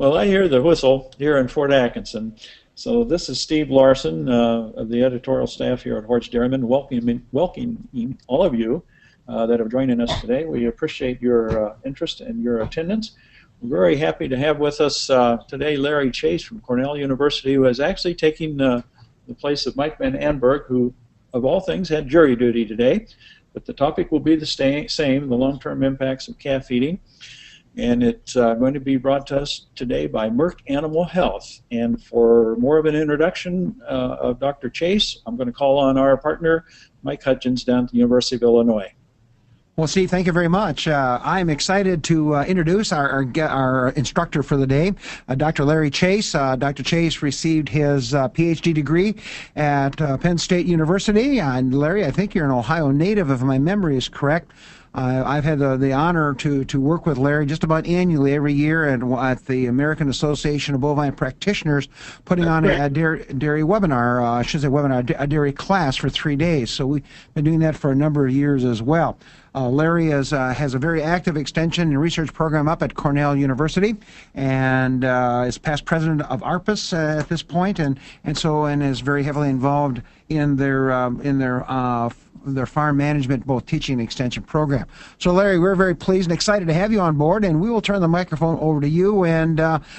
Well, I hear the whistle here in Fort Atkinson. So this is Steve Larson of the editorial staff here at Hoard's Dairyman, welcoming all of you that have joined us today. We appreciate your interest and your attendance. We're very happy to have with us today Larry Chase from Cornell University, who is actually taking the place of Mike Van Anberg, who, of all things, had jury duty today. But the topic will be the same, the long-term impacts of calf feeding. And it's going to be brought to us today by Merck Animal Health. And for more of an introduction of Dr. Chase, I'm going to call on our partner, Mike Hutchins, down at the University of Illinois. Well, Steve, thank you very much. I'm excited to introduce our instructor for the day, Dr. Larry Chase. Dr. Chase received his PhD degree at Penn State University. And Larry, I think you're an Ohio native, if my memory is correct. I've had the honor to work with Larry just about annually every year at the American Association of Bovine Practitioners, putting on a dairy webinar, I should say webinar, a dairy class for 3 days. So we've been doing that for a number of years as well. Larry has a very active extension and research program up at Cornell University, and is past president of ARPAS at this point, and is very heavily involved in their farm management, both teaching and extension program. So Larry, we're very pleased and excited to have you on board, and we will turn the microphone over to you and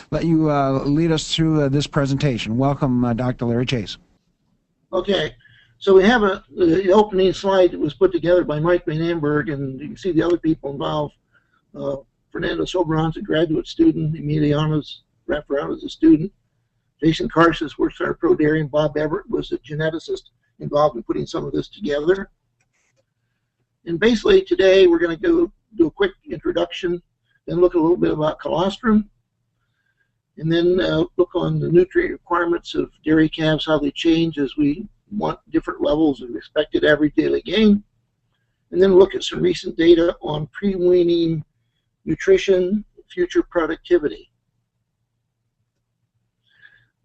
let you lead us through this presentation. Welcome, Dr. Larry Chase. Okay. So we have the opening slide that was put together by Mike Van Anberg, and you can see the other people involved. Fernando Soberon's a graduate student, Emiliano's wrapped around as a student. Jason Karsis works at our Pro Dairy, and Bob Everett was a geneticist involved in putting some of this together. And basically today we're going to do a quick introduction, then look a little bit about colostrum, and then look on the nutrient requirements of dairy calves, how they change as we want different levels of expected average daily gain, and then look at some recent data on pre-weaning nutrition, future productivity.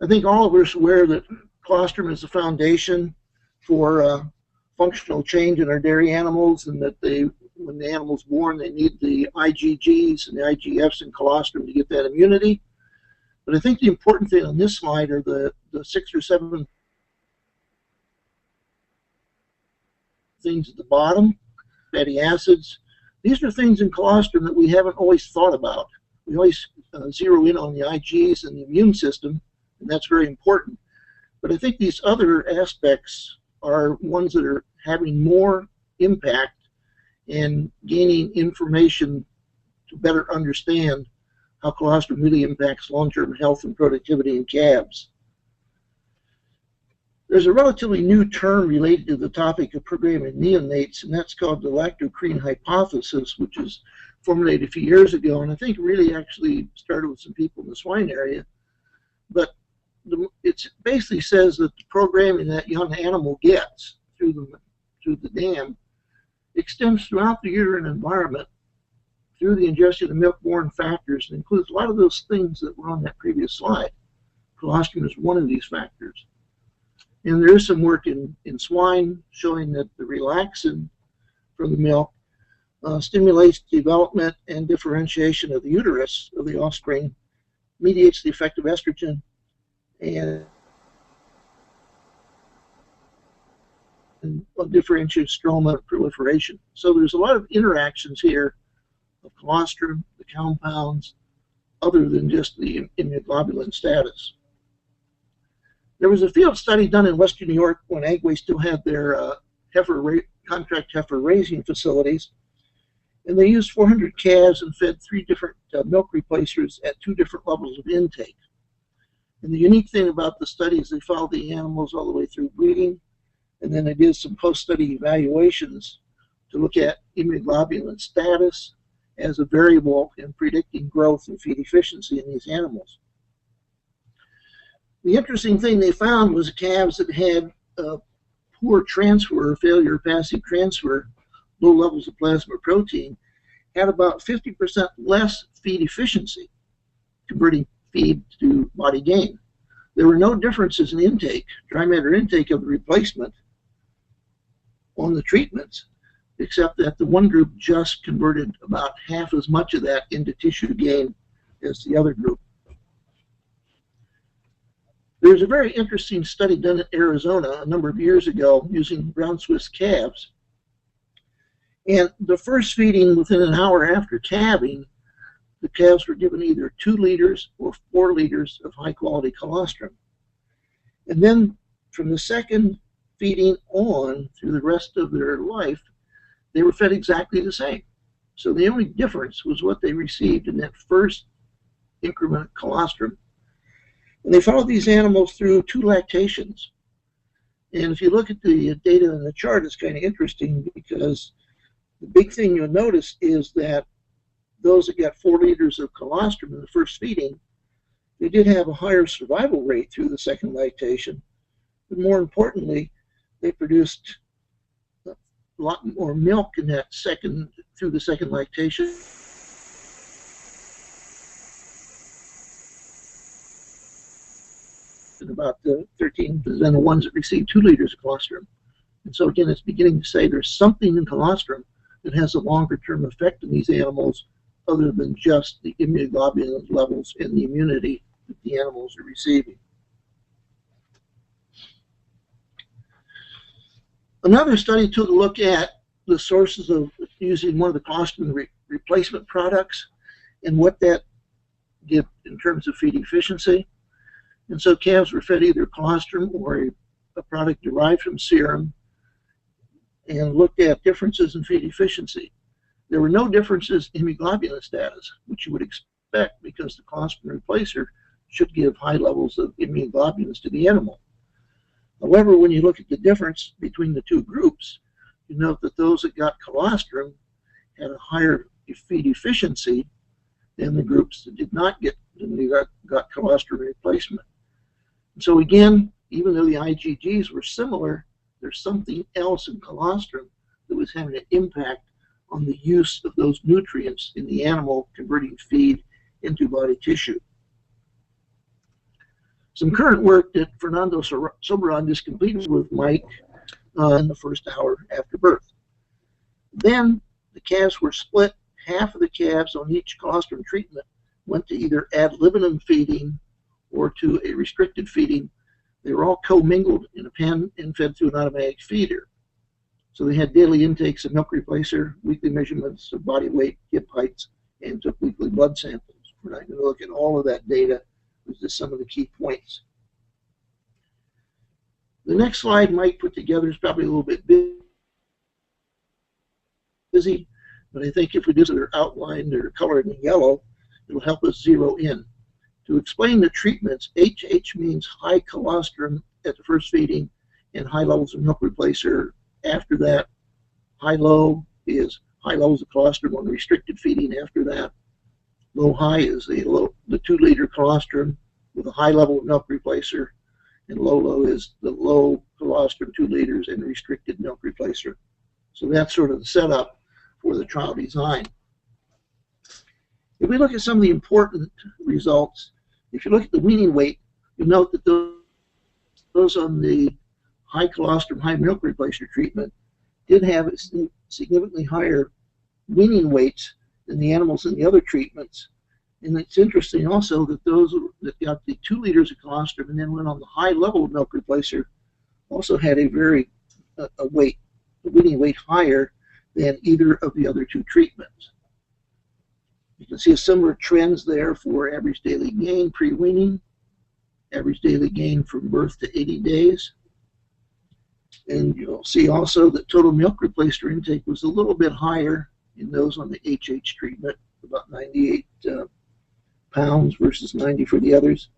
I think all of us are aware that colostrum is the foundation for functional change in our dairy animals, and that when the animal's born, they need the IgGs and the IGFs in colostrum to get that immunity. But I think the important thing on this slide are the 6 or 7 things at the bottom, fatty acids. These are things in colostrum that we haven't always thought about. We always zero in on the IGs and the immune system, and that's very important. But I think these other aspects are ones that are having more impact and gaining information to better understand how colostrum really impacts long-term health and productivity in calves. There's a relatively new term related to the topic of programming neonates, and that's called the lactocrene hypothesis, which was formulated a few years ago, and I think really actually started with some people in the swine area. But it basically says that the programming that young animal gets through the dam extends throughout the uterine environment through the ingestion of milk-borne factors, and includes a lot of those things that were on that previous slide. Colostrum is one of these factors. And there is some work in swine showing that the relaxin from the milk stimulates development and differentiation of the uterus of the offspring, mediates the effect of estrogen, and differentiates stroma proliferation. So there's a lot of interactions here of colostrum, the compounds, other than just the immunoglobulin status. There was a field study done in Western New York when Agway still had their contract heifer raising facilities, and they used 400 calves and fed 3 different milk replacers at 2 different levels of intake. And the unique thing about the study is they followed the animals all the way through breeding, and then they did some post-study evaluations to look at immunoglobulin status as a variable in predicting growth and feed efficiency in these animals. The interesting thing they found was calves that had poor transfer, or failure of passive transfer, low levels of plasma protein, had about 50% less feed efficiency, converting feed to body gain. There were no differences in intake, dry matter intake of the replacement on the treatments, except that the one group just converted about half as much of that into tissue gain as the other group. There's a very interesting study done in Arizona a number of years ago using brown Swiss calves. And the first feeding within an hour after calving, the calves were given either 2 liters or 4 liters of high-quality colostrum. And then from the second feeding on through the rest of their life, they were fed exactly the same. So the only difference was what they received in that first increment of colostrum. And they followed these animals through 2 lactations. And if you look at the data in the chart, it's kind of interesting because the big thing you'll notice is that those that got 4 liters of colostrum in the first feeding, they did have a higher survival rate through the second lactation. But more importantly, they produced a lot more milk in that through the second lactation. About 13% of the ones that received 2 liters of colostrum. And so again, it's beginning to say there's something in colostrum that has a longer-term effect on these animals other than just the immunoglobulin levels and the immunity that the animals are receiving. Another study took a look at the sources of using one of the colostrum replacement products and what that did in terms of feed efficiency. And so calves were fed either colostrum or a product derived from serum and looked at differences in feed efficiency. There were no differences in immunoglobulin status, which you would expect because the colostrum replacer should give high levels of immunoglobulins to the animal. However, when you look at the difference between the 2 groups, you note that those that got colostrum had a higher feed efficiency than the groups that did not got colostrum replacement. And so again, even though the IgGs were similar, there's something else in colostrum that was having an impact on the use of those nutrients in the animal, converting feed into body tissue. Some current work that Fernando Soberon just completed with Mike in the first hour after birth. Then the calves were split. Half of the calves on each colostrum treatment went to either ad libitum feeding or to a restricted feeding. They were all commingled in a pen and fed through an automatic feeder. So they had daily intakes of milk replacer, weekly measurements of body weight, hip heights, and took weekly blood samples. We're not going to look at all of that data. It's just some of the key points. The next slide Mike put together is probably a little bit busy, but I think if we do so, they're outlined or colored in yellow, it'll help us zero in. To explain the treatments, HH means high colostrum at the first feeding and high levels of milk replacer after that. High-low is high levels of colostrum on restricted feeding after that. Low-high is the 2-liter colostrum with a high level of milk replacer, and low-low is the low colostrum 2 liters and restricted milk replacer. So that's sort of the setup for the trial design. If we look at some of the important results, if you look at the weaning weight, you'll note that those on the high colostrum, high milk replacer treatment did have significantly higher weaning weights than the animals in the other treatments. And it's interesting also that those that got the 2 liters of colostrum and then went on the high level of milk replacer also had a very weaning weight higher than either of the other 2 treatments. You can see a similar trends there for average daily gain pre-weaning, average daily gain from birth to 80 days. And you'll see also that total milk replacer intake was a little bit higher in those on the HH treatment, about 98 pounds versus 90 for the others.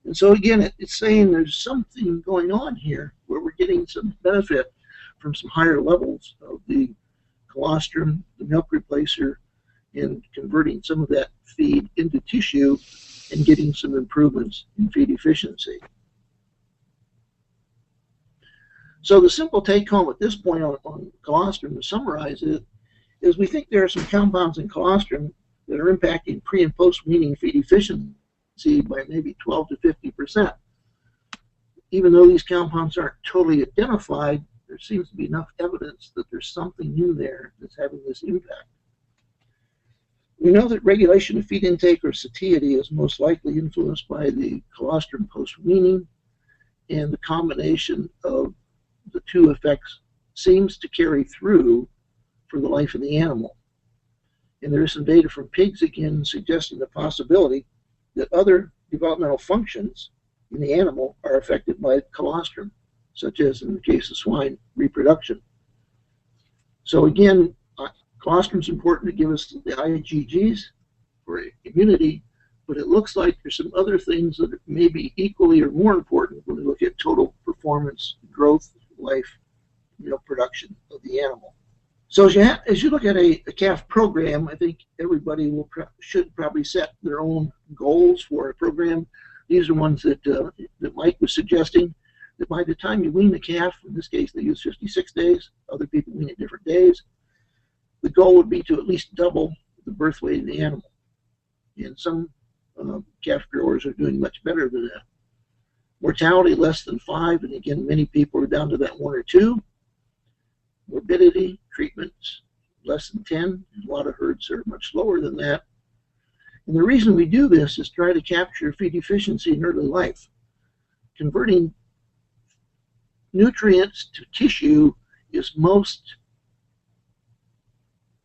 And so again, it's saying there's something going on here where we're getting some benefit from some higher levels of the colostrum, the milk replacer, and converting some of that feed into tissue and getting some improvements in feed efficiency. So the simple take-home at this point on colostrum, to summarize it, is we think there are some compounds in colostrum that are impacting pre- and post-weaning feed efficiency by maybe 12 to 50%. Even though these compounds aren't totally identified, there seems to be enough evidence that there's something new there that's having this impact. We know that regulation of feed intake or satiety is most likely influenced by the colostrum post-weaning, and the combination of the two effects seems to carry through for the life of the animal. And there is some data from pigs again suggesting the possibility that other developmental functions in the animal are affected by colostrum, such as in the case of swine, reproduction. So again, colostrum is important to give us the IgGs for immunity, but it looks like there's some other things that may be equally or more important when we look at total performance, growth, life, milk production of the animal. So as you look at a calf program, I think everybody should probably set their own goals for a program. These are ones that Mike was suggesting, that by the time you wean the calf, in this case they use 56 days, other people wean at different days, the goal would be to at least double the birth weight of the animal. And some calf growers are doing much better than that. Mortality less than 5, and again, many people are down to that 1 or 2. Morbidity, treatments less than 10. A lot of herds are much lower than that. And the reason we do this is try to capture feed efficiency in early life. Converting nutrients to tissue is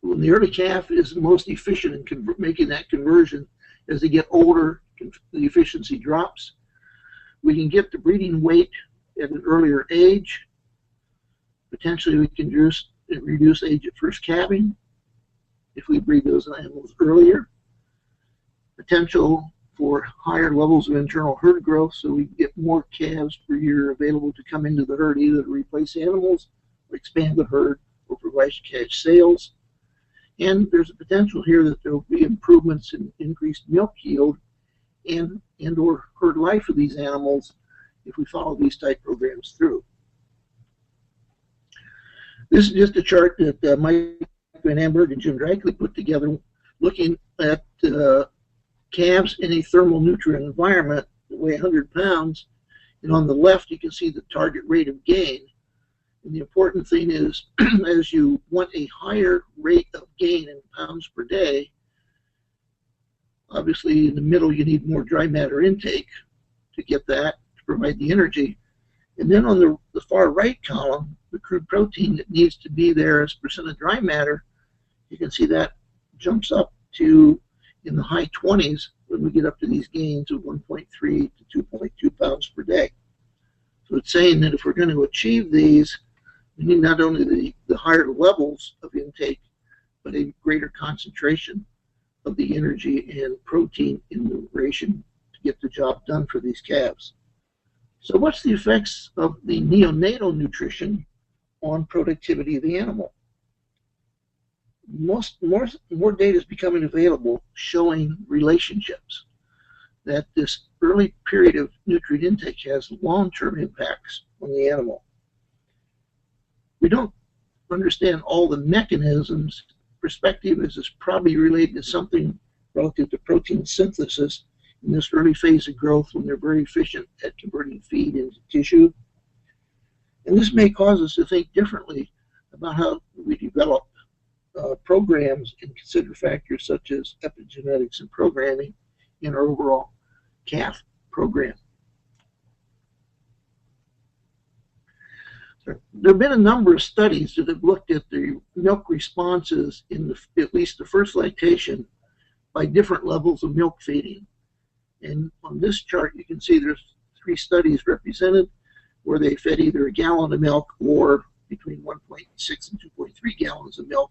when the early calf is most efficient in making that conversion. As they get older, the efficiency drops. We can get the breeding weight at an earlier age. Potentially we can reduce age at first calving if we breed those animals earlier. Potential for higher levels of internal herd growth, so we get more calves per year available to come into the herd, either to replace animals, or expand the herd, or provide cash sales. And there's a potential here that there will be improvements in increased milk yield and or herd life of these animals if we follow these type programs through. This is just a chart that Mike Van Amberg and Jim Drakely put together, looking at calves in a thermal nutrient environment that weigh 100 pounds. And on the left, you can see the target rate of gain. And the important thing is, as you want a higher rate of gain in pounds per day, obviously in the middle you need more dry matter intake to get that, to provide the energy. And then on the far right column, the crude protein that needs to be there as percent of dry matter, you can see that jumps up to in the high 20s when we get up to these gains of 1.3 to 2.2 pounds per day. So it's saying that if we're going to achieve these, we need not only the higher levels of intake, but a greater concentration of the energy and protein in the ration to get the job done for these calves. So what's the effects of the neonatal nutrition on productivity of the animal? More data is becoming available showing relationships, that this early period of nutrient intake has long-term impacts on the animal. We don't understand all the mechanisms. Perspective is this probably related to something relative to protein synthesis in this early phase of growth when they're very efficient at converting feed into tissue. And this may cause us to think differently about how we develop programs and consider factors such as epigenetics and programming in our overall calf program. There have been a number of studies that have looked at the milk responses in at least the first lactation by different levels of milk feeding. And on this chart, you can see there's 3 studies represented where they fed either a gallon of milk or between 1.6 and 2.3 gallons of milk.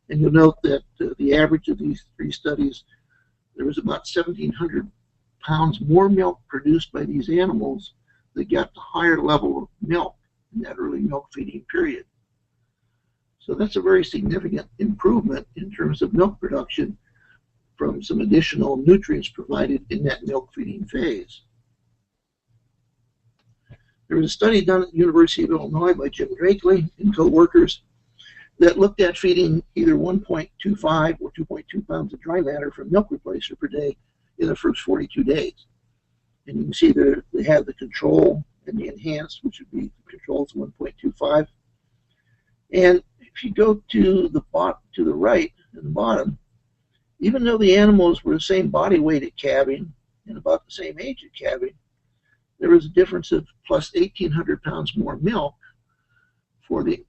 And you'll note that the average of these 3 studies, there was about 1,700 pounds more milk produced by these animals that got the higher level of milk in that early milk feeding period. So that's a very significant improvement in terms of milk production from some additional nutrients provided in that milk feeding phase. There was a study done at the University of Illinois by Jim Drakely and co-workers that looked at feeding either 1.25 or 2.2 pounds of dry matter from milk replacer per day in the first 42 days. And you can see there they have the control and the enhanced, which would be the controls 1.25. And if you go to the right and the bottom, Even though the animals were the same body weight at calving and about the same age at calving, there was a difference of plus 1,800 pounds more milk for the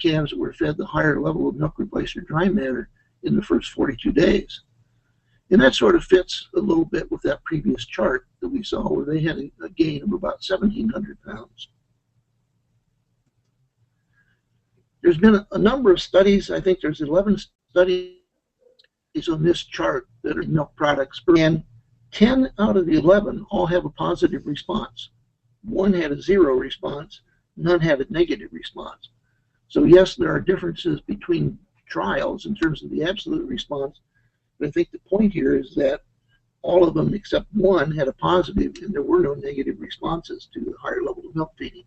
calves that were fed the higher level of milk replacer dry matter in the first 42 days. And that sort of fits a little bit with that previous chart that we saw where they had a gain of about 1,700 pounds. There's been a number of studies. I think there's 11 studies on this chart that are milk products, and 10 out of the 11 all have a positive response. One had a 0 response, none had a negative response. So yes, there are differences between trials in terms of the absolute response, but I think the point here is that all of them except one had a positive, and there were no negative responses to the higher level of milk feeding.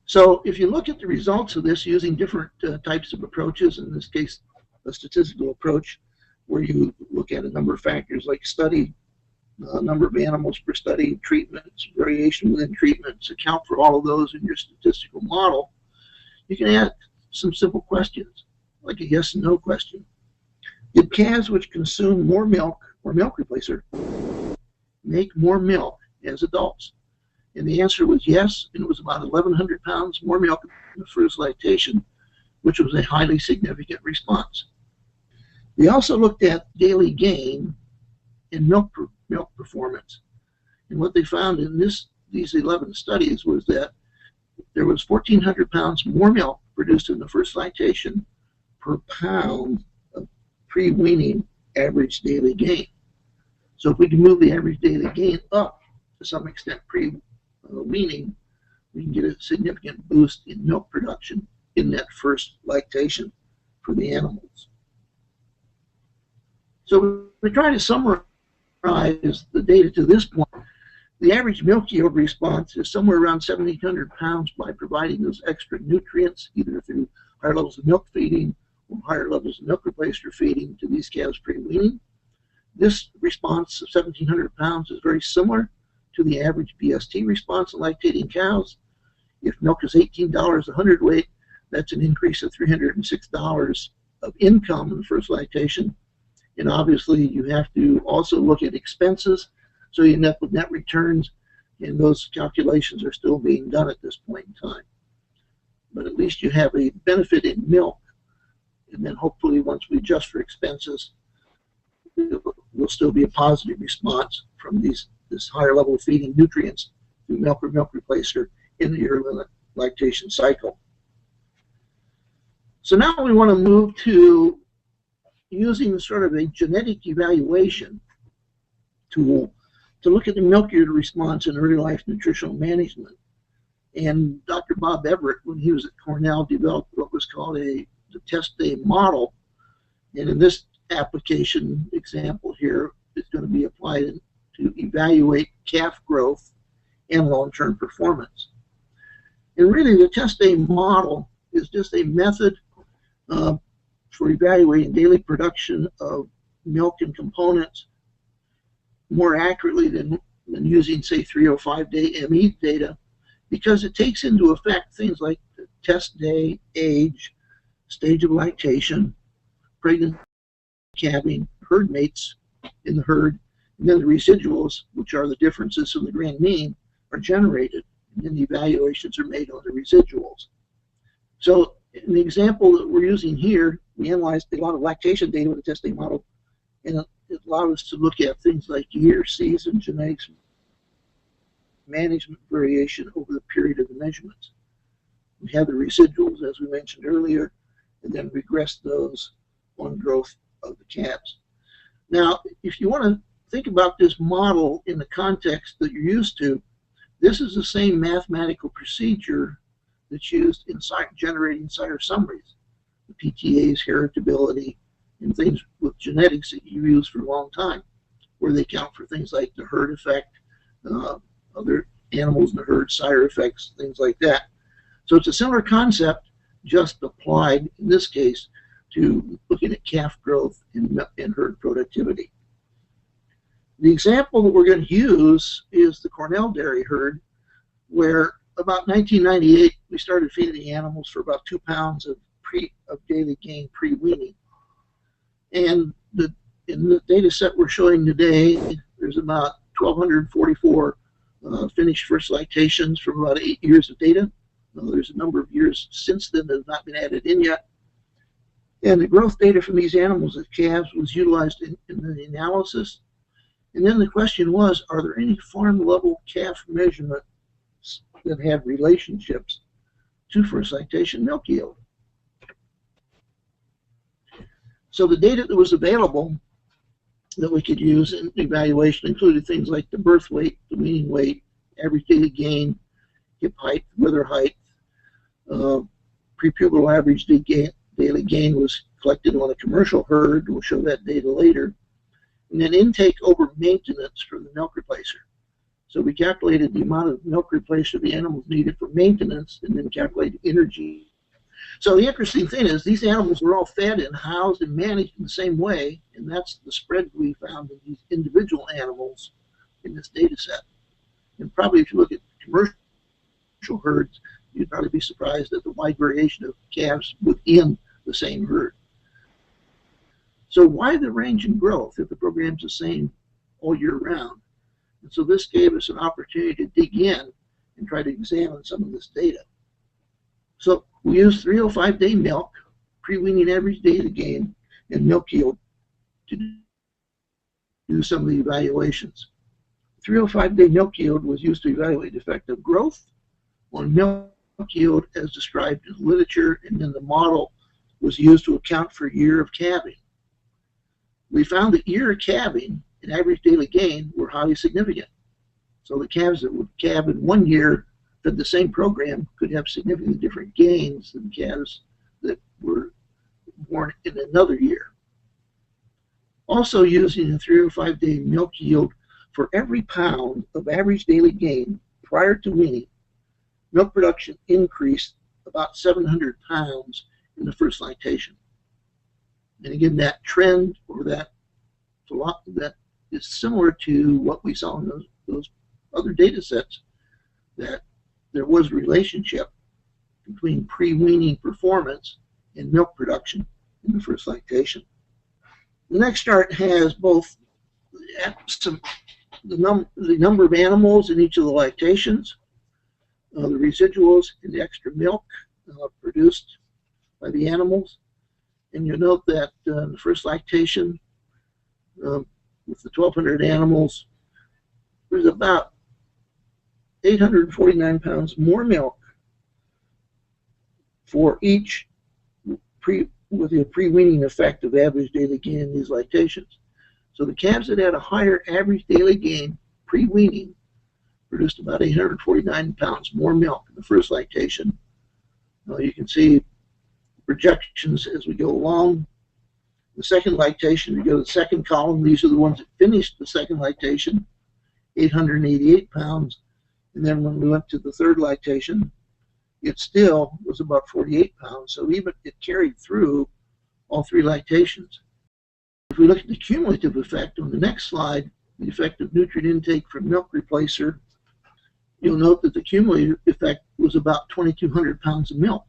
So if you look at the results of this using different types of approaches, in this case a statistical approach where you look at a number of factors like study, number of animals per study, treatments, variation within treatments, account for all of those in your statistical model, you can ask some simple questions, like a yes and no question. Did calves which consume more milk or milk replacer make more milk as adults? And the answer was yes, and it was about 1,100 pounds more milk in the first lactation, which was a highly significant response. We also looked at daily gain in milk performance. And what they found in these 11 studies was that there was 1,400 pounds more milk produced in the first lactation per pound of pre-weaning average daily gain. So if we can move the average daily gain up to some extent pre-weaning, we can get a significant boost in milk production in that first lactation for the animals. So we try to summarize the data to this point. The average milk yield response is somewhere around 1,700 pounds by providing those extra nutrients, either through higher levels of milk feeding or higher levels of milk replacer feeding to these calves pre-weaning. This response of 1,700 pounds is very similar to the average BST response in lactating cows. If milk is $18 a hundredweight, that's an increase of $306 of income in the first lactation. And obviously you have to also look at expenses, so you end up with net returns, and those calculations are still being done at this point in time. But at least you have a benefit in milk, and then hopefully once we adjust for expenses, there will still be a positive response from this higher level of feeding nutrients through milk or milk replacer in the early lactation cycle. So now we want to move to using sort of a genetic evaluation tool to look at the milk yield response in early life nutritional management. And Dr. Bob Everett, when he was at Cornell, developed what was called the test day model. And in this application example here, it's going to be applied to evaluate calf growth and long-term performance. And really the test day model is just a method for evaluating daily production of milk and components more accurately than using, say, 305-day ME data, because it takes into effect things like the test day, age, stage of lactation, pregnancy, calving, herd mates in the herd, and then the residuals, which are the differences from the grand mean, are generated, and then the evaluations are made on the residuals. So in the example that we're using here, we analyzed a lot of lactation data with the test day model, and it allowed us to look at things like year, season, genetics, management variation over the period of the measurements. We have the residuals, as we mentioned earlier, and then regress those on growth of the calves. Now, if you want to think about this model in the context that you're used to, this is the same mathematical procedure that's used in generating sire summaries, the PTAs, heritability, and things with genetics that you use for a long time, where they count for things like the herd effect, other animals in the herd, sire effects, things like that. So it's a similar concept, just applied, in this case, to looking at calf growth and herd productivity. The example that we're going to use is the Cornell dairy herd, where about 1998, we started feeding the animals for about 2 pounds of daily gain pre-weaning. And in the data set we're showing today, there's about 1,244 finished first lactations from about 8 years of data. There's a number of years since then that have not been added in yet. And the growth data from these animals at calves was utilized in the analysis. And then the question was, are there any farm-level calf measurements that have relationships to first lactation milk yield? So the data that was available that we could use in evaluation included things like the birth weight, the weaning weight, average daily gain, hip height, wither height, prepubertal average daily gain was collected on a commercial herd. We'll show that data later. And then intake over maintenance for the milk replacer. So we calculated the amount of milk replacer the animals needed for maintenance and then calculated energy. So the interesting thing is these animals were all fed and housed and managed in the same way, and that's the spread we found in these individual animals in this data set. And probably if you look at commercial herds, you'd probably be surprised at the wide variation of calves within the same herd. So why the range in growth if the program's the same all year round? And so this gave us an opportunity to dig in and try to examine some of this data. So we used 305-day milk, pre-weaning average daily gain, and milk yield to do some of the evaluations. 305-day milk yield was used to evaluate the effect of growth on milk yield as described in the literature, and then the model was used to account for year of calving. We found that year of calving and average daily gain were highly significant. So the calves that would calve in 1 year that the same program could have significantly different gains than calves that were born in another year. Also using a 305-day milk yield for every pound of average daily gain prior to weaning, milk production increased about 700 pounds in the first lactation. And again, that trend or that is similar to what we saw in those other data sets, that there was a relationship between pre-weaning performance and milk production in the first lactation. The next chart has both the number of animals in each of the lactations, the residuals, and the extra milk produced by the animals. And you'll note that in the first lactation, with the 1,200 animals, there's about 849 pounds more milk for each with the pre-weaning effect of average daily gain in these lactations. So the calves that had a higher average daily gain pre-weaning produced about 849 pounds more milk in the first lactation. You can see projections as we go along. The second lactation, we go to the second column. These are the ones that finished the second lactation, 888 pounds. And then when we went to the third lactation, it still was about 48 pounds. So even it carried through all three lactations. If we look at the cumulative effect on the next slide, the effect of nutrient intake from milk replacer, you'll note that the cumulative effect was about 2,200 pounds of milk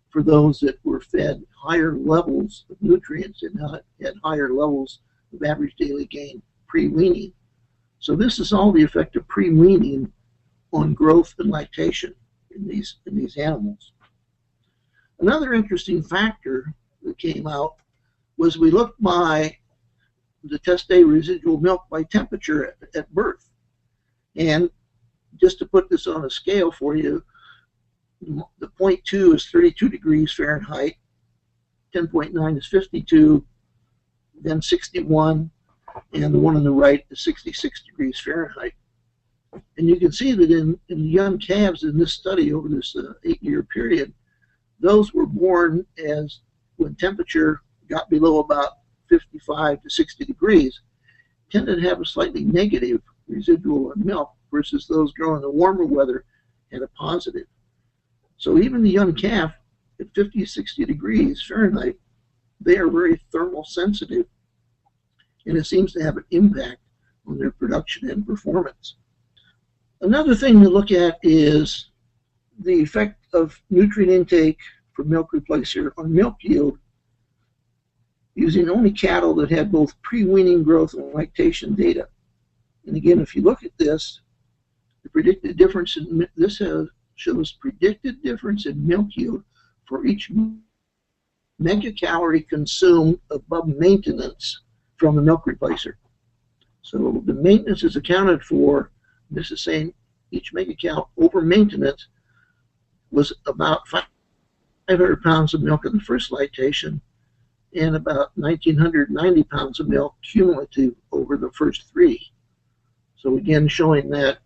for those that were fed higher levels of nutrients and had higher levels of average daily gain pre-weaning. So this is all the effect of pre-weaning on growth and lactation in these animals. Another interesting factor that came out was we looked by the test day residual milk by temperature at birth. And just to put this on a scale for you, the 0.2 is 32 degrees Fahrenheit, 10.9 is 52, then 61, and the one on the right is 66 degrees Fahrenheit. And you can see that in the young calves in this study over this 8-year period, those were born as when temperature got below about 55 to 60 degrees, tended to have a slightly negative residual in milk versus those growing in warmer weather had a positive. So even the young calf at 50 to 60 degrees Fahrenheit, they are very thermal sensitive, and it seems to have an impact on their production and performance. Another thing to look at is the effect of nutrient intake for milk replacer on milk yield using only cattle that had both pre-weaning growth and lactation data. And again, if you look at this, the predicted difference in shows predicted difference in milk yield for each megacalorie consumed above maintenance from the milk replacer. So the maintenance is accounted for. This is saying each megacal over maintenance was about 500 pounds of milk in the first lactation and about 1,990 pounds of milk cumulative over the first 3. So again, showing that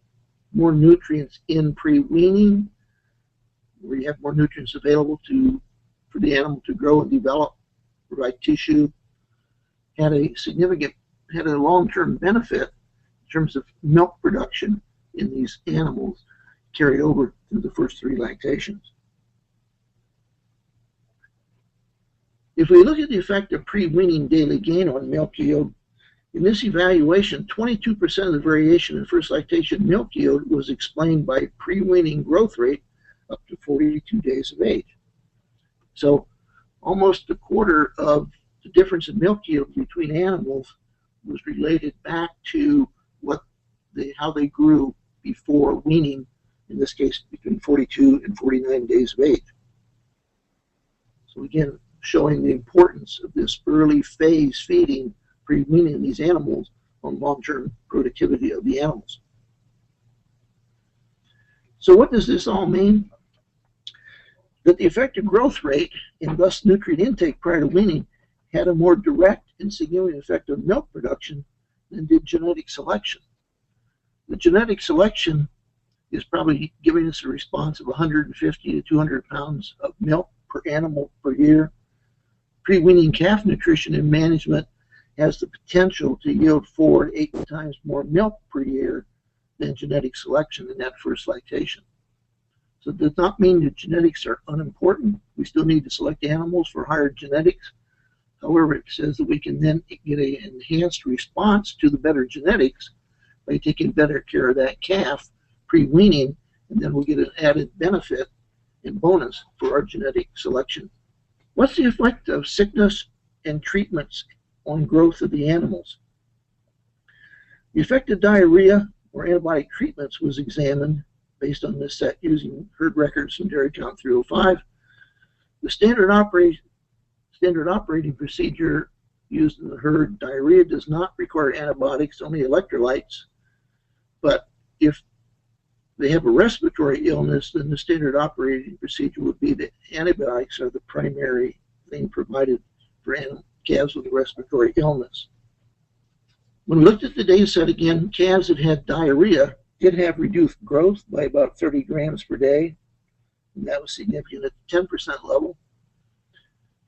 more nutrients in pre-weaning, where you have more nutrients available for the animal to grow and develop, provide tissue, had a long-term benefit in terms of milk production in these animals carried over through the first 3 lactations. If we look at the effect of pre-weaning daily gain on milk yield, in this evaluation, 22% of the variation in first lactation milk yield was explained by pre-weaning growth rate up to 42 days of age. So almost a quarter of the difference in milk yield between animals was related back to how they grew before weaning, in this case between 42 and 49 days of age. So again, showing the importance of this early phase feeding, pre-weaning these animals on long-term productivity of the animals. So what does this all mean? That the effective growth rate and thus nutrient intake prior to weaning had a more direct and significant effect on milk production than did genetic selection. The genetic selection is probably giving us a response of 150 to 200 pounds of milk per animal per year. Pre-weaning calf nutrition and management has the potential to yield 4 to 8 times more milk per year than genetic selection in that first lactation. So it does not mean that genetics are unimportant. We still need to select animals for higher genetics. However, it says that we can then get an enhanced response to the better genetics by taking better care of that calf pre-weaning, and then we'll get an added benefit and bonus for our genetic selection. What's the effect of sickness and treatments on growth of the animals? The effect of diarrhea or antibiotic treatments was examined based on this set using herd records from dairy count 305. The standard operating procedure used in the herd, diarrhea does not require antibiotics, only electrolytes. But if they have a respiratory illness, then the standard operating procedure would be that antibiotics are the primary thing provided for calves with a respiratory illness. When we looked at the data set again, calves that had diarrhea did have reduced growth by about 30 grams per day, and that was significant at the 10% level.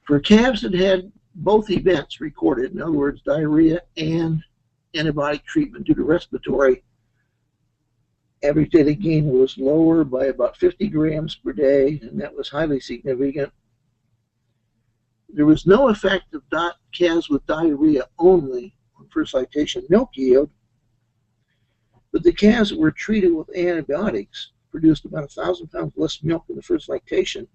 For calves that had both events recorded, in other words, diarrhea and antibiotic treatment due to respiratory, average daily gain was lower by about 50 grams per day, and that was highly significant. There was no effect of calves with diarrhea only on first lactation milk yield, but the calves that were treated with antibiotics produced about 1,000 pounds less milk in the first lactation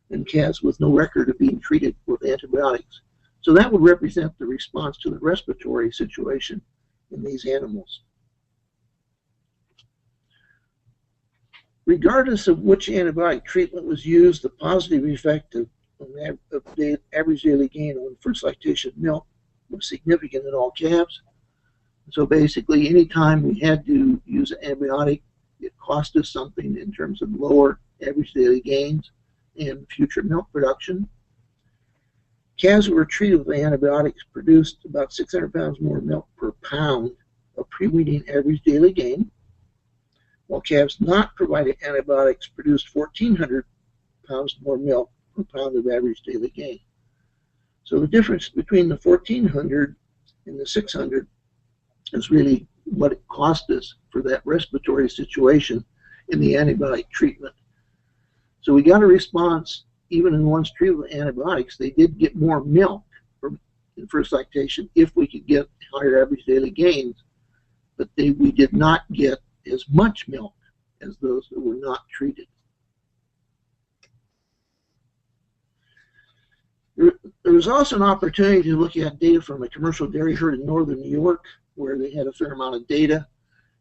than calves with no record of being treated with antibiotics. So that would represent the response to the respiratory situation in these animals. Regardless of which antibiotic treatment was used, the positive effect of the average daily gain on first lactation milk was significant in all calves. So basically, anytime we had to use an antibiotic, it cost us something in terms of lower average daily gains and future milk production. Calves that were treated with antibiotics produced about 600 pounds more milk per pound of pre-weaning average daily gain, while calves not provided antibiotics produced 1,400 pounds more milk per pound of average daily gain. So the difference between the 1,400 and the 600 is really what it cost us for that respiratory situation in the antibiotic treatment. So we got a response, even in the ones treated with antibiotics, they did get more milk in first lactation if we could get higher average daily gains, but we did not get as much milk as those that were not treated. There was also an opportunity to look at data from a commercial dairy herd in northern New York, where they had a fair amount of data,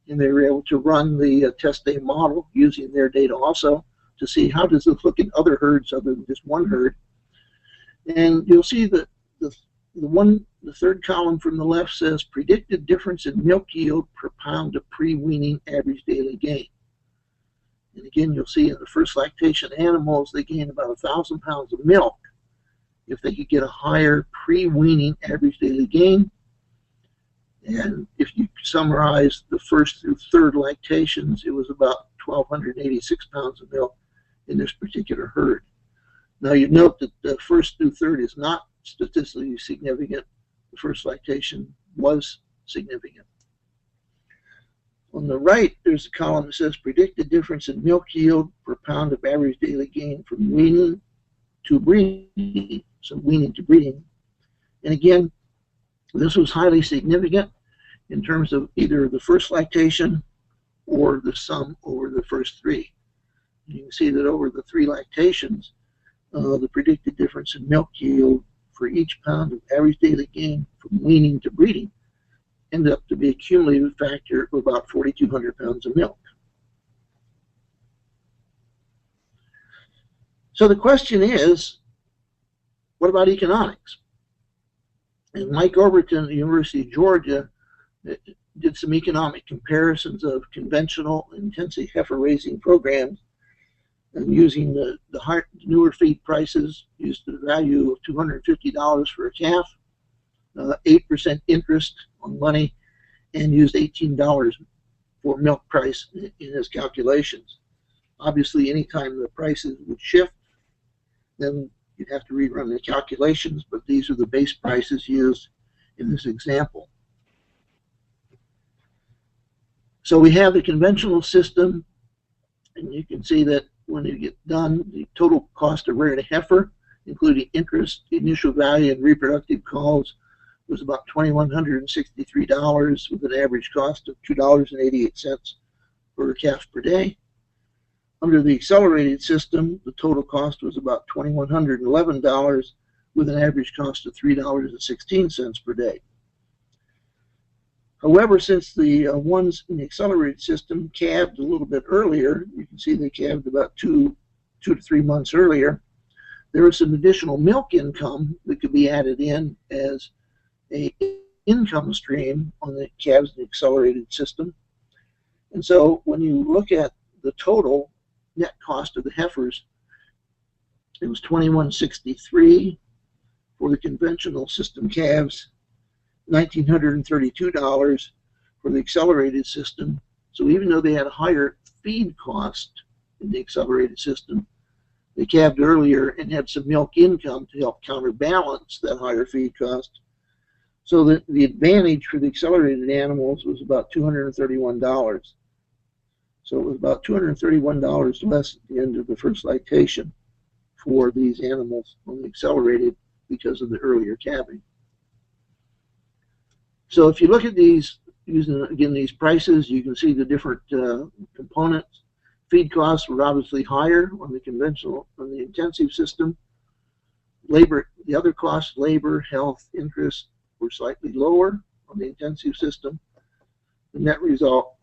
and they were able to run the test day model using their data also to see how does this look in other herds other than just one herd. And you'll see that the third column from the left says predicted difference in milk yield per pound of pre-weaning average daily gain. And again, you'll see in the first lactation animals, they gain about 1,000 pounds of milk if they could get a higher pre-weaning average daily gain. And if you summarize the first through third lactations, it was about 1,286 pounds of milk in this particular herd. Now you note that the first through third is not statistically significant. The first lactation was significant. On the right, there's a column that says predicted difference in milk yield per pound of average daily gain from weaning to breeding. So weaning to breeding. And again, this was highly significant in terms of either the first lactation or the sum over the first three. You can see that over the three lactations, the predicted difference in milk yield for each pound of average daily gain from weaning to breeding ended up to be a cumulative factor of about 4,200 pounds of milk. So the question is, what about economics? And Mike Overton at the University of Georgia did some economic comparisons of conventional intensive heifer raising programs, and using the newer feed prices, used the value of $250 for a calf, 8% interest on money, and used $18 for milk price in his calculations. Obviously, anytime the prices would shift, then you'd have to rerun the calculations, but these are the base prices used in this example. So we have the conventional system, and you can see that when you get done, the total cost of rearing a heifer, including interest, initial value, and reproductive calls, was about $2,163 with an average cost of $2.88 per calf per day. Under the accelerated system, the total cost was about $2,111 with an average cost of $3.16 per day. However, since the ones in the accelerated system calved a little bit earlier, you can see they calved about two to 3 months earlier, there was some additional milk income that could be added in as an income stream on the calves in the accelerated system. And so when you look at the total net cost of the heifers, it was $2,163 for the conventional system calves, $1,932 for the accelerated system. So even though they had a higher feed cost in the accelerated system, they calved earlier and had some milk income to help counterbalance that higher feed cost. So the advantage for the accelerated animals was about $231. So it was about $231 less at the end of the first lactation for these animals on the accelerated because of the earlier calving. So if you look at these, using again these prices, you can see the different components. Feed costs were obviously higher on the conventional, on the intensive system. Labor, the other costs, labor, health, interest, were slightly lower on the intensive system. The net result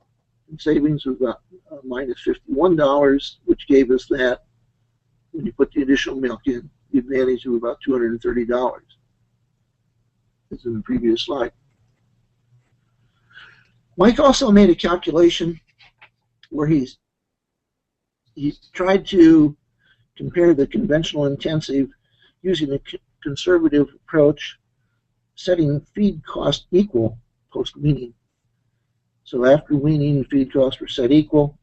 in savings was about minus $51, which gave us that, when you put the additional milk in, the advantage of about $230, as in the previous slide. Mike also made a calculation where he tried to compare the conventional intensive using a conservative approach, setting feed cost equal post-weaning. So after weaning, feed costs were set equal.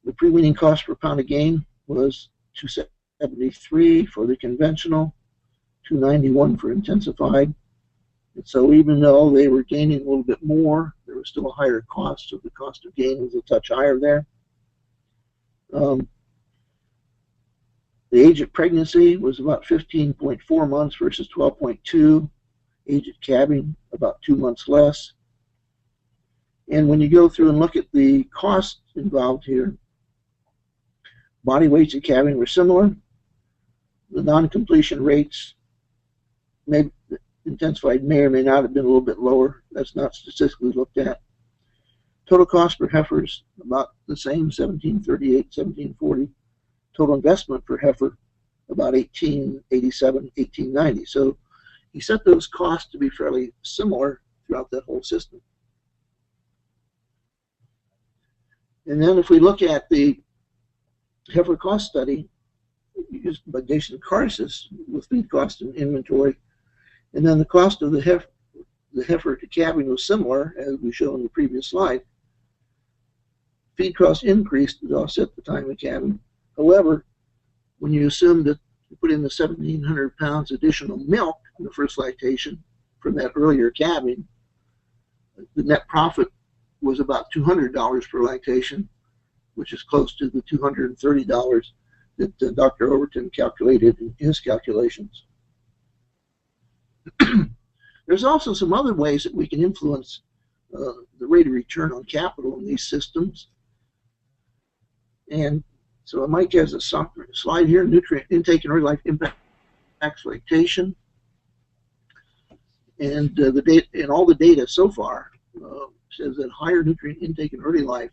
The pre-weaning cost per pound of gain was $273 for the conventional, $291 for intensified. And so even though they were gaining a little bit more, there was still a higher cost, so the cost of gain was a touch higher there. The age of pregnancy was about 15.4 months versus 12.2. Age of calving, about 2 months less. And when you go through and look at the costs involved here, body weights of calving were similar. The non-completion rates maybe intensified may or may not have been a little bit lower. That's not statistically looked at. Total cost per heifer is about the same, 1738, 1740. Total investment per heifer, about 1887, 1890. So he set those costs to be fairly similar throughout that whole system. And then if we look at the heifer cost study used by Jason Carsis with feed cost and inventory, and then the cost of the heifer to calving was similar, as we showed in the previous slide. Feed costs increased to offset the time of calving. However, when you assume that you put in the 1,700 pounds additional milk in the first lactation from that earlier calving, the net profit was about $200 per lactation, which is close to the $230 that Dr. Overton calculated in his calculations. There's also some other ways that we can influence the rate of return on capital in these systems. And so Mike has a slide here: nutrient intake and early life impacts lactation. And the data, and all the data so far says that higher nutrient intake in early life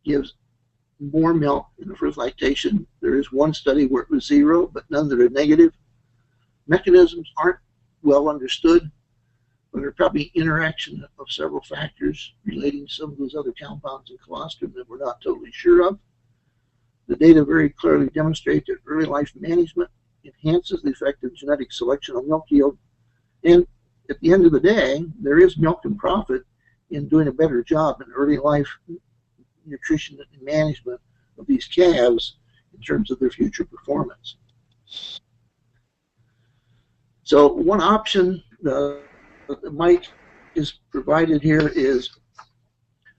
gives more milk in the first lactation. There is one study where it was 0, but none that are negative. Mechanisms aren't well understood, but are probably interaction of several factors relating to some of those other compounds in colostrum that we're not totally sure of. The data very clearly demonstrate that early life management enhances the effective genetic selection of milk yield. And at the end of the day, there is milk and profit in doing a better job in early life nutrition and management of these calves in terms of their future performance. So one option that Mike is provided here is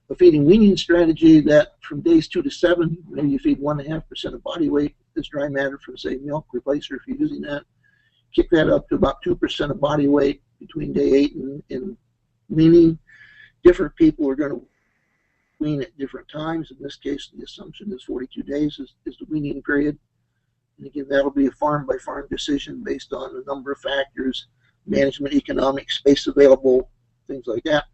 a feeding weaning strategy that from days 2 to 7, maybe you feed 1.5% of body weight as dry matter from, say, milk replacer if you're using that. Kick that up to about 2% of body weight between day 8 and weaning. Different people are going to wean at different times. In this case, the assumption is 42 days is the weaning period. And again, that'll be a farm by farm decision based on a number of factors: management, economics, space available, things like that.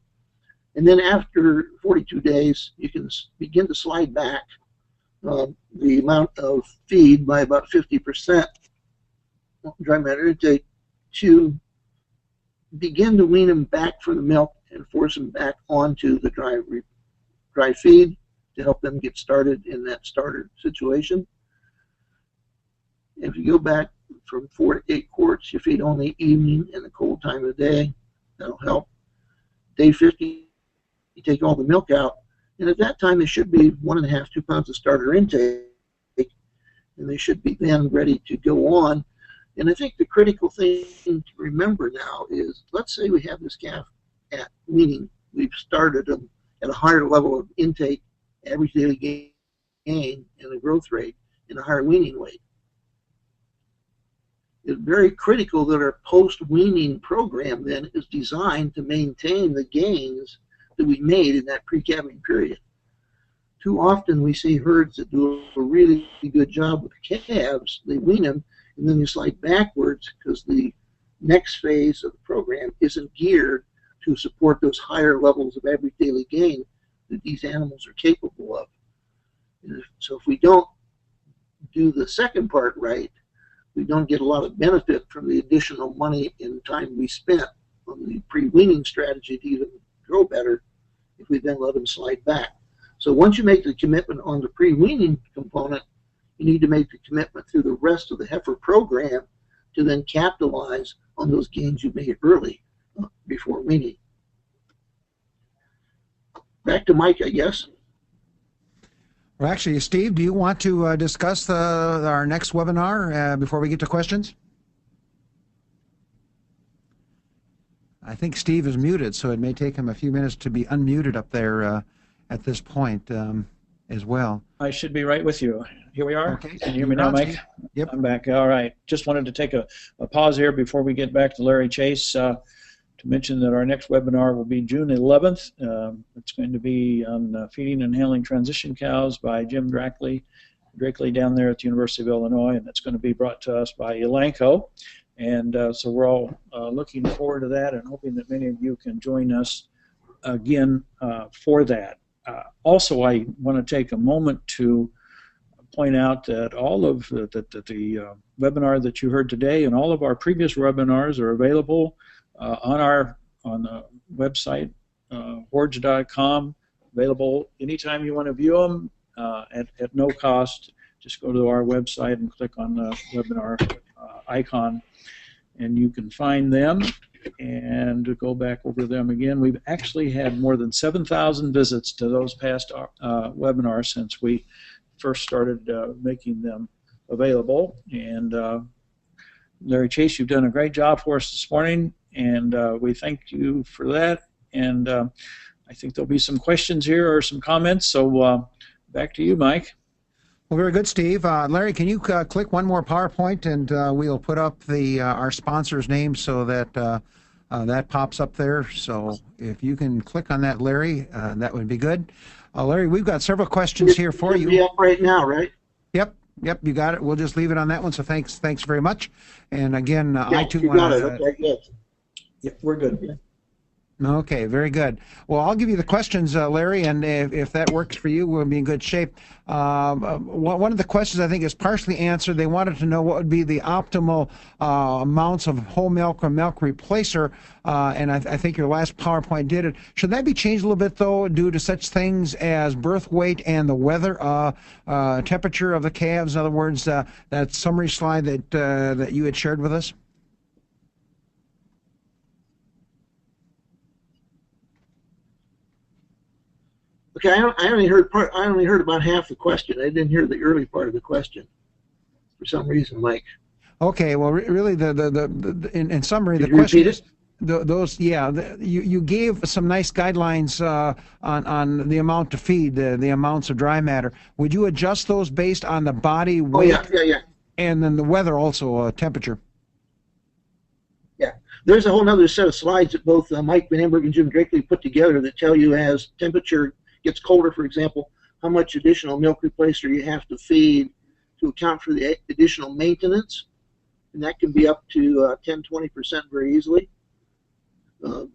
And then after 42 days, you can begin to slide back the amount of feed by about 50%, dry matter intake, to begin to wean them back from the milk and force them back onto the dry feed to help them get started in that starter situation. If you go back from 4 to 8 quarts, you feed only evening and the cold time of the day. That'll help. Day 50, you take all the milk out, and at that time it should be 1.5 to 2 pounds of starter intake, and they should be then ready to go on. And I think the critical thing to remember now is, let's say we have this calf at weaning. We've started them at a higher level of intake, average daily gain, and a growth rate, and a higher weaning weight. It's very critical that our post-weaning program then is designed to maintain the gains that we made in that pre-calving period. Too often we see herds that do a really good job with calves. They wean them, and then they slide backwards because the next phase of the program isn't geared to support those higher levels of average daily gain that these animals are capable of. So if we don't do the second part right, we don't get a lot of benefit from the additional money and time we spent on the pre-weaning strategy to even grow better if we then let them slide back. So once you make the commitment on the pre-weaning component, you need to make the commitment through the rest of the heifer program to then capitalize on those gains you made early before weaning. Back to Mike, I guess. Well, actually, Steve, do you want to discuss our next webinar before we get to questions? I think Steve is muted, so it may take him a few minutes to be unmuted up there at this point as well. I should be right with you. Here we are. Okay. Can you hear me now, Mike? Steve? Yep. I'm back. All right. Just wanted to take a pause here before we get back to Larry Chase to mention that our next webinar will be June 11th. It's going to be on feeding and handling transition cows by Jim Drackley down there at the University of Illinois, and it's going to be brought to us by Elanco. And so we're all looking forward to that and hoping that many of you can join us again for that. Also, I want to take a moment to point out that all of the webinar that you heard today and all of our previous webinars are available on the website, hoards.com, available anytime you want to view them at no cost. Just go to our website and click on the webinar icon, and you can find them and to go back over them again. We've actually had more than 7,000 visits to those past webinars since we first started making them available. And Larry Chase, you've done a great job for us this morning, and we thank you for that. And I think there'll be some questions here or some comments, so back to you, Mike. Well, very good, Steve. Larry, can you click one more PowerPoint, and we'll put up our sponsor's name so that that pops up there. So if you can click on that, Larry, that would be good. Larry, we've got several questions here for you. Be up right now, right? Yep, you got it. We'll just leave it on that one. So thanks very much. And again, Yeah, I too you want got it. to. Okay, good. Yep, we're good. Yeah. Okay, very good. Well, I'll give you the questions, Larry, and if that works for you, we'll be in good shape. One of the questions I think is partially answered. They wanted to know what would be the optimal amounts of whole milk or milk replacer, and I think your last PowerPoint did it. Should that be changed a little bit, though, due to such things as birth weight and the weather, temperature of the calves? In other words, that summary slide that you had shared with us? Okay, I only heard about half the question. I didn't hear the early part of the question for some reason, Mike. Okay, well, really, in summary, Did the you question repeat is you gave some nice guidelines on the amount to feed, the amounts of dry matter. Would you adjust those based on the body weight? Oh yeah. And then the weather also, temperature. Yeah, there's a whole other set of slides that both Mike Van Emberg and Jim Drakely put together that tell you as temperature gets colder, for example, how much additional milk replacer you have to feed to account for the additional maintenance, and that can be up to 10-20% very easily,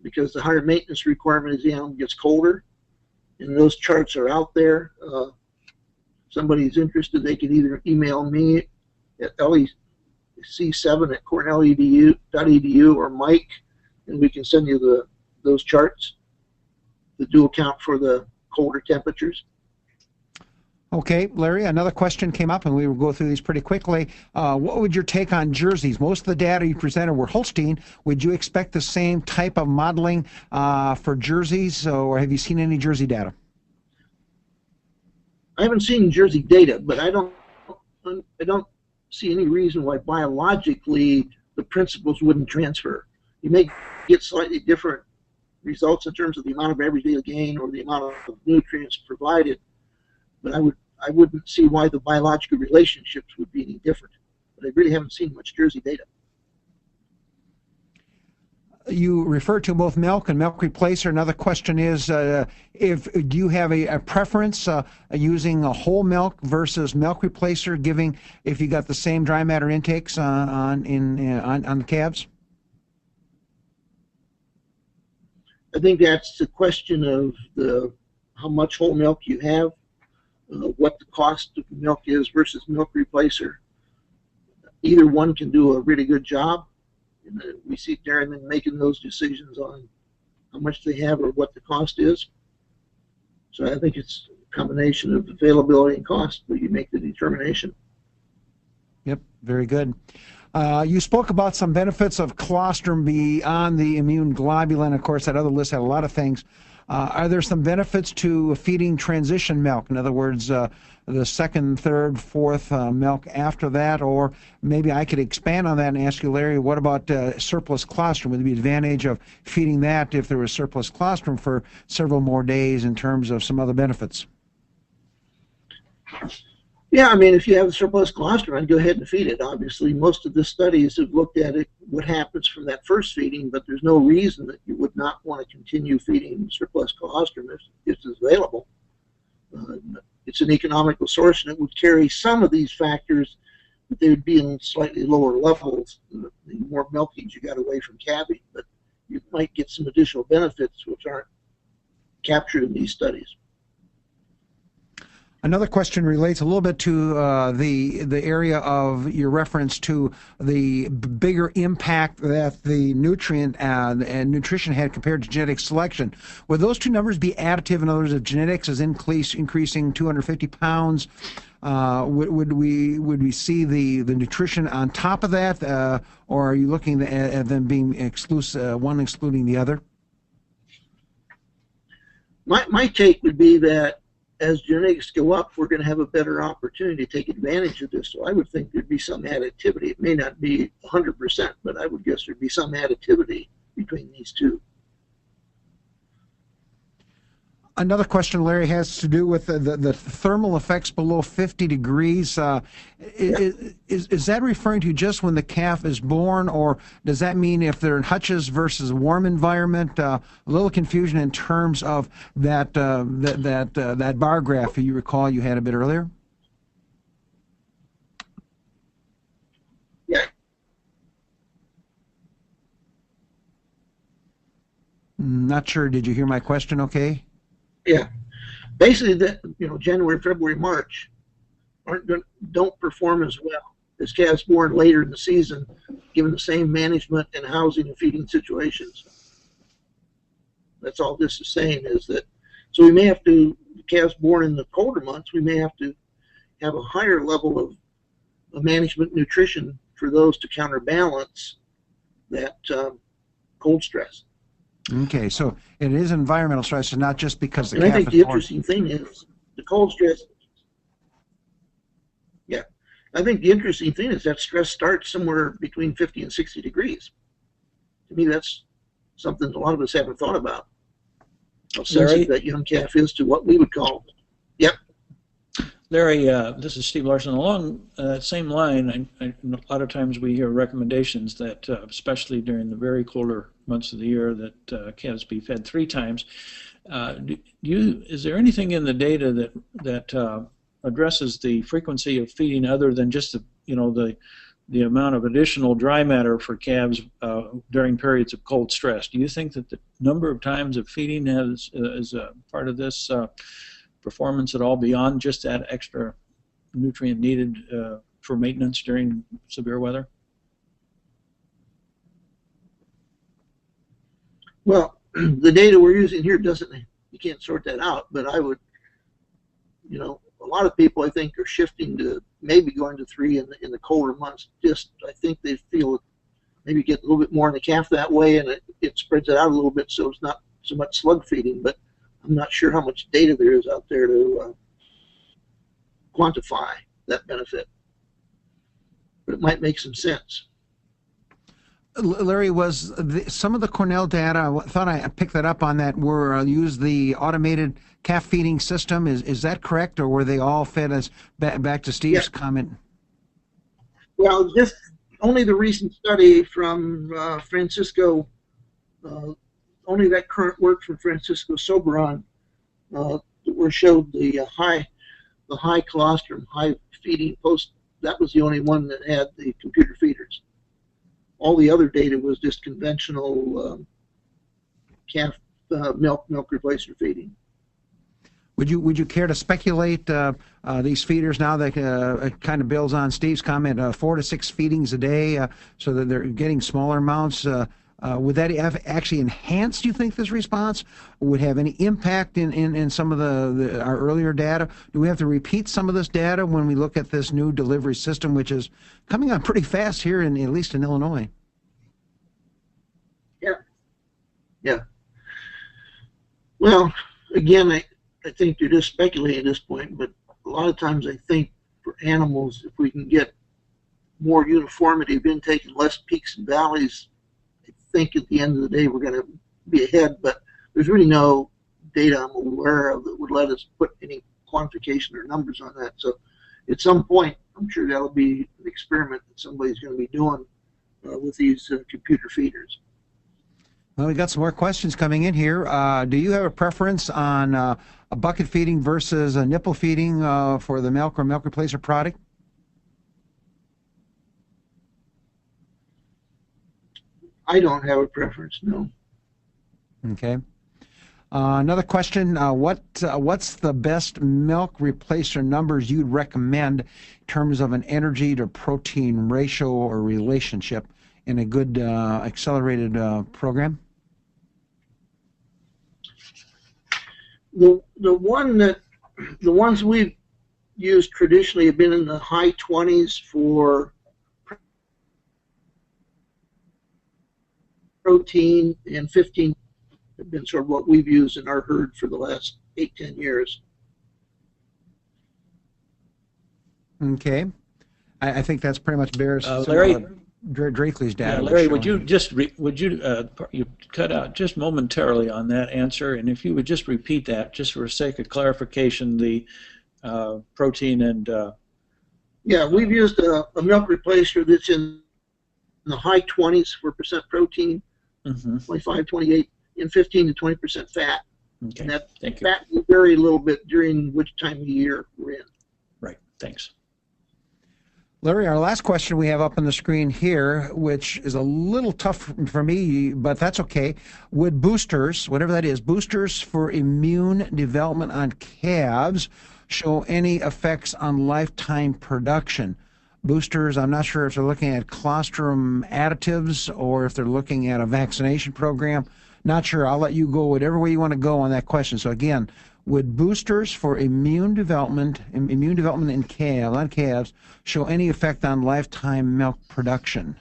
because the higher maintenance requirement as the animal gets colder. And those charts are out there. Somebody's interested, they can either email me at lec7@cornelledu.edu or Mike, and we can send you those charts that do account for the colder temperatures. Okay, Larry, another question came up, and we will go through these pretty quickly. What would your take on jerseys? Most of the data you presented were Holstein. Would you expect the same type of modeling for jerseys, or have you seen any Jersey data? I haven't seen Jersey data, but I don't see any reason why biologically the principles wouldn't transfer. You may get slightly different results in terms of the amount of everyday gain or the amount of nutrients provided, but I wouldn't see why the biological relationships would be any different. But I really haven't seen much Jersey data. You refer to both milk and milk replacer. Another question is, do you have a preference using a whole milk versus milk replacer, giving if you got the same dry matter intakes on the calves? I think that's the question of how much whole milk you have, what the cost of milk is versus milk replacer. Either one can do a really good job. And we see dairymen making those decisions on how much they have or what the cost is. So I think it's a combination of availability and cost, but you make the determination. Yep, very good. You spoke about some benefits of colostrum beyond the immune globulin. Of course, that other list had a lot of things. Are there some benefits to feeding transition milk? In other words, the second, third, fourth milk after that? Or maybe I could expand on that and ask you, Larry, what about surplus colostrum? Would there be advantage of feeding that if there was surplus colostrum for several more days in terms of some other benefits? Yeah, I mean, if you have a surplus colostrum, I'd go ahead and feed it. Obviously, most of the studies have looked at it, what happens from that first feeding, but there's no reason that you would not want to continue feeding surplus colostrum if it's available. It's an economical source, and it would carry some of these factors but they would be in slightly lower levels the more milkings you got away from calving. But you might get some additional benefits which aren't captured in these studies. Another question relates a little bit to the area of your reference to the bigger impact that the nutrient and nutrition had compared to genetic selection. Would those two numbers be additive? In other words, if genetics is increasing 250 pounds, would we see the nutrition on top of that, or are you looking at them being exclusive, one excluding the other? My take would be that as genetics go up, we're going to have a better opportunity to take advantage of this. So I would think there'd be some additivity. It may not be 100%, but I would guess there'd be some additivity between these two. Another question, Larry, has to do with the thermal effects below 50 degrees. Is that referring to just when the calf is born, or does that mean if they're in hutches versus a warm environment? A little confusion in terms of that bar graph you recall you had a bit earlier. Yeah. Not sure. Did you hear my question? Okay. Yeah, basically, January, February, March don't perform as well as calves born later in the season, given the same management and housing and feeding situations. That's all this is saying is that. So we may have to calves born in the colder months. We may have to have a higher level of management nutrition for those to counterbalance that cold stress. Okay, so it is environmental stress, and not just because the calf I think is the born. interesting thing is the cold stress. Yeah, I think the interesting thing is that stress starts somewhere between 50 and 60 degrees. To me, that's something a lot of us haven't thought about. How sensitive that young calf is to what we would call. Yep. Larry, this is Steve Larson. Along that same line, a lot of times we hear recommendations that, especially during the very colder months of the year, that calves be fed 3 times. Is there anything in the data that addresses the frequency of feeding other than just the amount of additional dry matter for calves during periods of cold stress? Do you think that the number of times of feeding is a part of this performance at all beyond just that extra nutrient needed for maintenance during severe weather? Well, the data we're using here you can't sort that out, but I would, a lot of people I think are shifting to maybe going to 3 in the colder months. I think they feel maybe get a little bit more in the calf that way, and it spreads it out a little bit so it's not so much slug feeding, but I'm not sure how much data there is out there to quantify that benefit, but it might make some sense. Larry, was some of the Cornell data, I thought I picked that up on that, were used the automated calf feeding system. Is that correct, or were they all fed as back to Steve's comment? Well, just only the recent study from Francisco, only that current work from Francisco Soberon showed the high colostrum, high feeding post. That was the only one that had the computer feeders. All the other data was just conventional calf milk replacer feeding. Would you care to speculate these feeders now that it kind of builds on Steve's comment, 4 to 6 feedings a day, so that they're getting smaller amounts? Would that have actually enhanced, do you think, this response? Would have any impact in some of our earlier data? Do we have to repeat some of this data when we look at this new delivery system, which is coming on pretty fast here, at least in Illinois? Yeah. Well, again, I think you're just speculating at this point, but a lot of times I think for animals, if we can get more uniformity of intake and less peaks and valleys, I think at the end of the day we're going to be ahead, but there's really no data I'm aware of that would let us put any quantification or numbers on that. So at some point, I'm sure that'll be an experiment that somebody's going to be doing with these computer feeders. Well, we got some more questions coming in here. Do you have a preference on a bucket feeding versus a nipple feeding for the milk or milk replacer product? I don't have a preference, no. Okay. Another question, what's the best milk replacer numbers you'd recommend in terms of an energy to protein ratio or relationship in a good accelerated program? The ones we've used traditionally have been in the high 20s for protein, and 15 have been sort of what we've used in our herd for the last 8-10 years. Okay. I think that's pretty much bears Larry, Drakeley's data. yeah, Larry, would you just you cut out just momentarily on that answer, and if you would just repeat that, just for sake of clarification, the protein and yeah, we've used a milk replacer that's in the high 20s for percent protein, 25, 28, and 15 to 20% fat. Okay. And that Thank you. fat will vary a little bit during which time of year we're in. Right. Thanks. Larry, our last question we have up on the screen here, which is a little tough for me, but that's okay. Would boosters, whatever that is, boosters for immune development on calves show any effects on lifetime production? Boosters, I'm not sure if they're looking at colostrum additives or if they're looking at a vaccination program. Not sure. I'll let you go whatever way you want to go on that question. So again, would boosters for immune development in calves show any effect on lifetime milk production?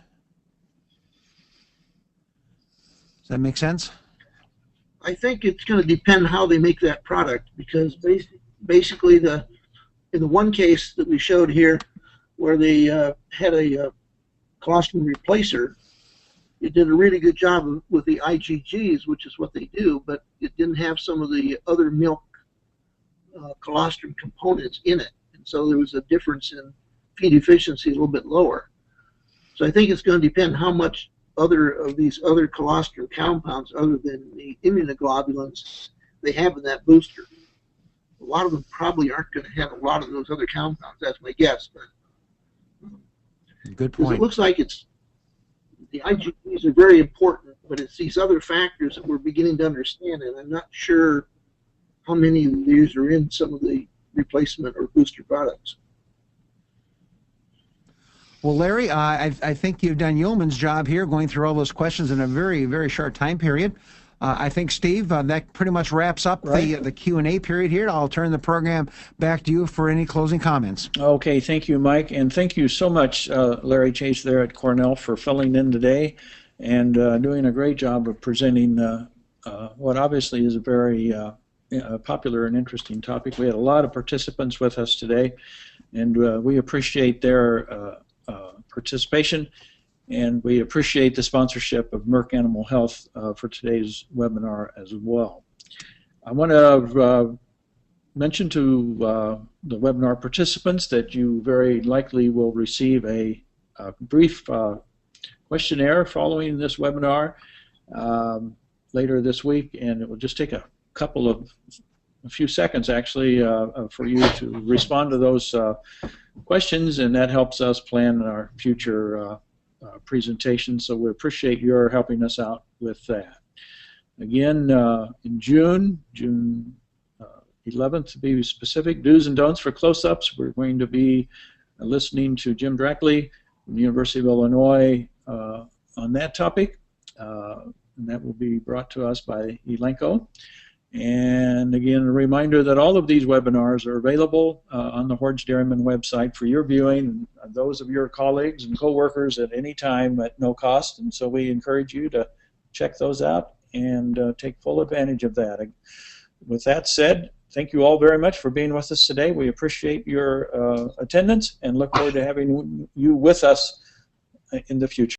Does that make sense? I think it's going to depend how they make that product, because basically in the one case that we showed here where they had a colostrum replacer, it did a really good job with the IgGs, which is what they do, but it didn't have some of the other milk colostrum components in it. And so there was a difference in feed efficiency, a little bit lower. So I think it's going to depend how much other of these other colostrum compounds, other than the immunoglobulins, they have in that booster. A lot of them probably aren't going to have a lot of those other compounds. That's my guess. But good point. It looks like it's the IgGs are very important, but it's these other factors that we're beginning to understand, and I'm not sure how many of these are in some of the replacement or booster products. Well, Larry, I think you've done yeoman's job here going through all those questions in a very, very short time period. I think, Steve, that pretty much wraps up the Q&A period here. I'll turn the program back to you for any closing comments. Okay, thank you, Mike, and thank you so much, Larry Chase there at Cornell, for filling in today and doing a great job of presenting what obviously is a very popular and interesting topic. We had a lot of participants with us today, and we appreciate their participation, and we appreciate the sponsorship of Merck Animal Health for today's webinar as well. I want to mention to the webinar participants that you very likely will receive a brief questionnaire following this webinar later this week, and it will just take a few seconds actually for you to respond to those questions, and that helps us plan our future presentations. So we appreciate your helping us out with that. Again, in June 11th to be specific, do's and don'ts for close-ups. We're going to be listening to Jim Drackley from the University of Illinois on that topic, and that will be brought to us by Elenco. And again, a reminder that all of these webinars are available on the Hoard's Dairyman website for your viewing, and those of your colleagues and co-workers at any time at no cost. And so we encourage you to check those out and take full advantage of that. With that said, thank you all very much for being with us today. We appreciate your attendance and look forward to having you with us in the future.